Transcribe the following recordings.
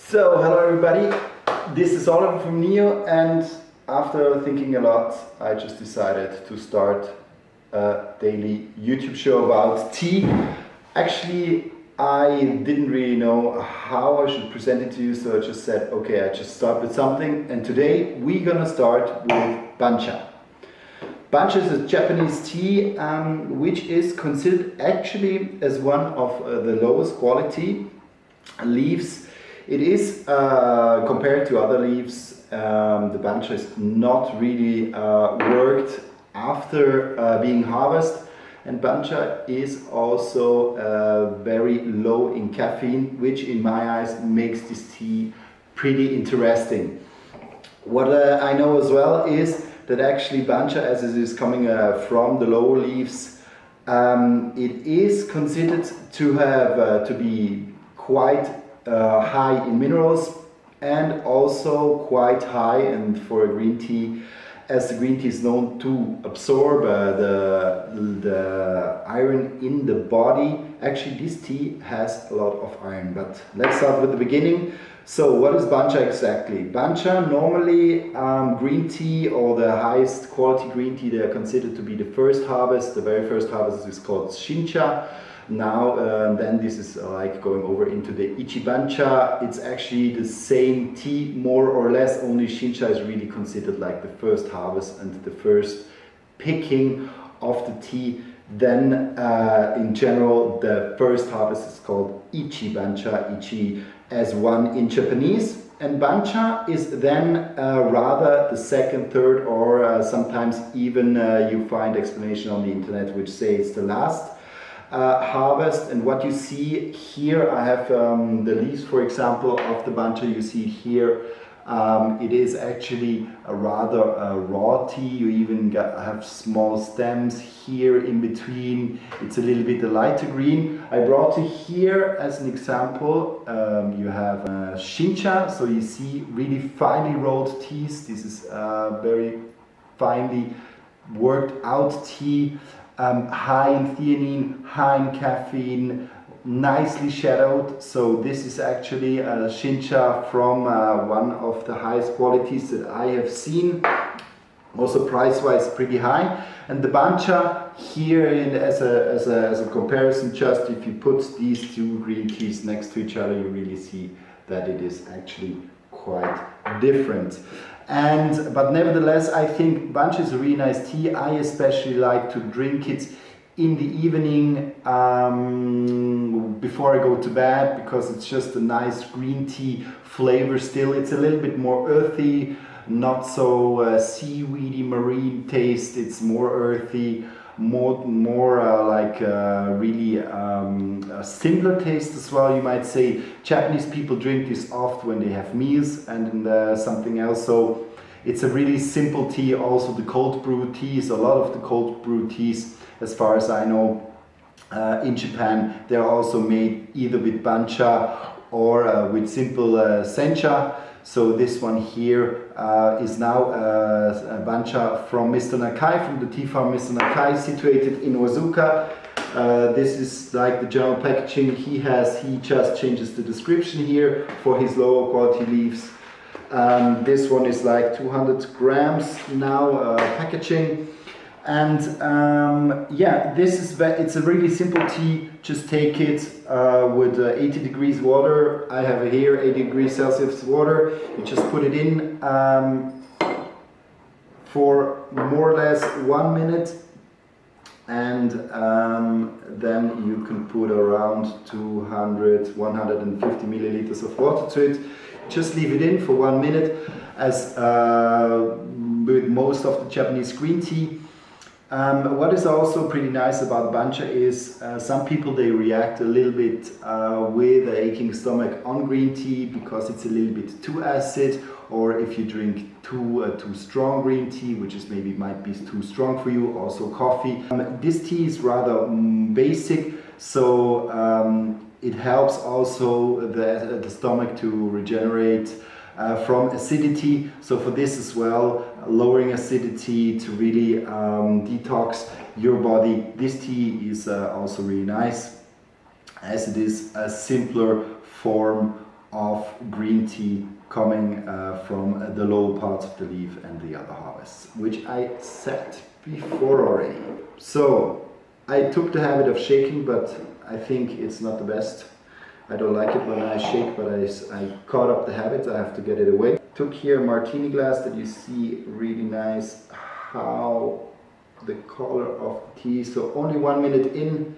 So, hello everybody, this is Oliver from Neo, and after thinking a lot, I just decided to start a daily YouTube show about tea. Actually, I didn't really know how I should present it to you, so I just said, okay, I just start with something, and today we're gonna start with Bancha. Bancha is a Japanese tea which is considered actually as one of the lowest quality leaves. It is, compared to other leaves, the Bancha is not really worked after being harvested, and Bancha is also very low in caffeine, which in my eyes makes this tea pretty interesting. What I know as well is that actually Bancha, as it is coming from the lower leaves, it is considered to have to be quite high in minerals and also quite high, and for a green tea, as the green tea is known to absorb the iron in the body. Actually, this tea has a lot of iron, but let's start with the beginning. So what is Bancha exactly? Bancha, normally green tea or the highest quality green tea, they are considered to be the first harvest. The very first harvest is called Shincha. Now then this is like going over into the Ichi Bancha. It's actually the same tea more or less, only Shincha is really considered like the first harvest and the first picking of the tea. Then in general the first harvest is called Ichi Bancha, Ichi as one in Japanese, and Bancha is then rather the second, third, or sometimes even you find explanation on the internet which say it's the last harvest. And what you see here, I have the leaves, for example, of the Bancha. You see here, it is actually a rather raw tea. You even have small stems here in between. It's a little bit a lighter green. I brought it here as an example. You have Shincha, so you see really finely rolled teas. This is very finely worked out tea. High in theanine, high in caffeine, nicely shadowed. So this is actually a Shincha from one of the highest qualities that I have seen. Also price-wise pretty high. And the Bancha here, as a comparison, just if you put these two green teas next to each other, you really see that it is actually quite different. But nevertheless, I think Bancha is a really nice tea. I especially like to drink it in the evening before I go to bed, because it's just a nice green tea flavor still. It's a little bit more earthy, not so seaweedy marine taste. It's more earthy, more like really a simpler taste as well, you might say. Japanese people drink this often when they have meals and something else, so it's a really simple tea. Also the cold brew teas, a lot of the cold brew teas, as far as I know, in Japan, they are also made either with Bancha or with simple sencha. So this one here is now a Bancha from Mr. Nakai, from the tea farm Mr. Nakai, situated in Wazuka. This is like the general packaging he has. He just changes the description here for his lower quality leaves. This one is like 200 grams now packaging. And yeah, it's a really simple tea. Just take it with 80 degrees water. I have here 80 degrees Celsius water. You just put it in for more or less 1 minute, and then you can put around 150 milliliters of water to it. Just leave it in for 1 minute, as with most of the Japanese green tea. What is also pretty nice about Bancha is some people, they react a little bit with an aching stomach on green tea because it's a little bit too acid, or if you drink too strong green tea, which is maybe might be too strong for you. Also coffee. This tea is rather basic, so it helps also the stomach to regenerate from acidity. So for this as well, lowering acidity to really detox your body, this tea is also really nice, as it is a simpler form of green tea coming from the low parts of the leaf and the other harvests, which I said before already. So I took the habit of shaking, but I think it's not the best. I don't like it when I shake, but I caught up the habit. I have to get it away. Took here a martini glass that you see really nice how the color of the tea. So only 1 minute in,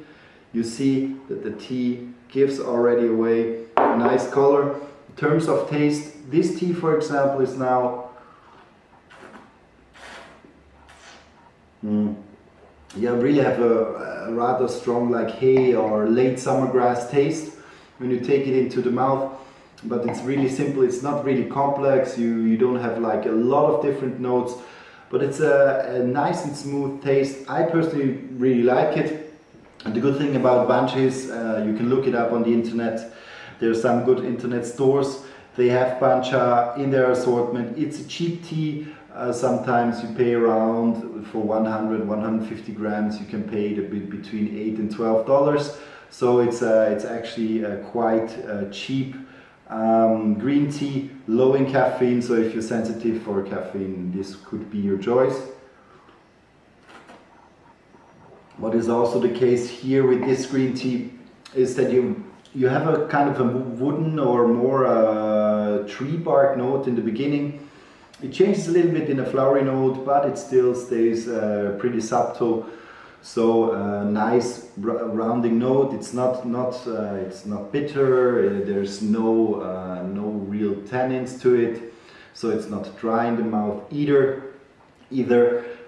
you see that the tea gives already away a nice color. In terms of taste, this tea, for example, is now really have a rather strong like hay or late summer grass taste when you take it into the mouth, but it's really simple. It's not really complex. You don't have like a lot of different notes, but it's a nice and smooth taste. I personally really like it. And the good thing about Bancha is you can look it up on the internet. There are some good internet stores. They have Bancha in their assortment. It's a cheap tea. Sometimes you pay around, for 100, 150 grams, you can pay it a bit between $8 and $12. So it's actually quite cheap green tea, low in caffeine. So if you're sensitive for caffeine, this could be your choice. What is also the case here with this green tea is that you have a kind of a wooden or more tree bark note in the beginning. It changes a little bit in a flowery note, but it still stays pretty subtle. So nice rounding note. It's not bitter. There's no real tannins to it, so it's not dry in the mouth either.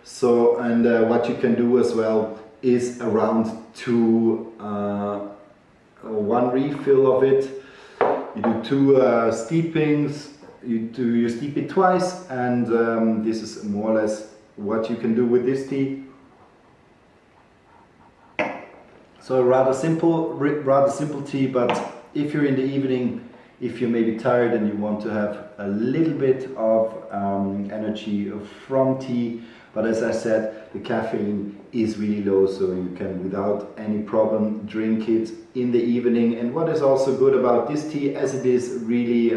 So what you can do as well is around one refill of it. You do 2 steepings. You steep it twice, and this is more or less what you can do with this tea. So a rather simple tea, but if you're in the evening, if you're maybe tired and you want to have a little bit of energy from tea, but as I said, the caffeine is really low, so you can without any problem drink it in the evening. And what is also good about this tea, as it is really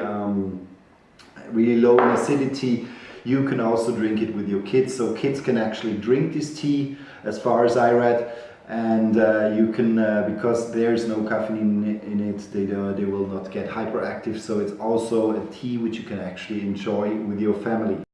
really low in acidity, you can also drink it with your kids. So kids can actually drink this tea, as far as I read. And you can, because there's no caffeine in it, they will not get hyperactive. So it's also a tea which you can actually enjoy with your family.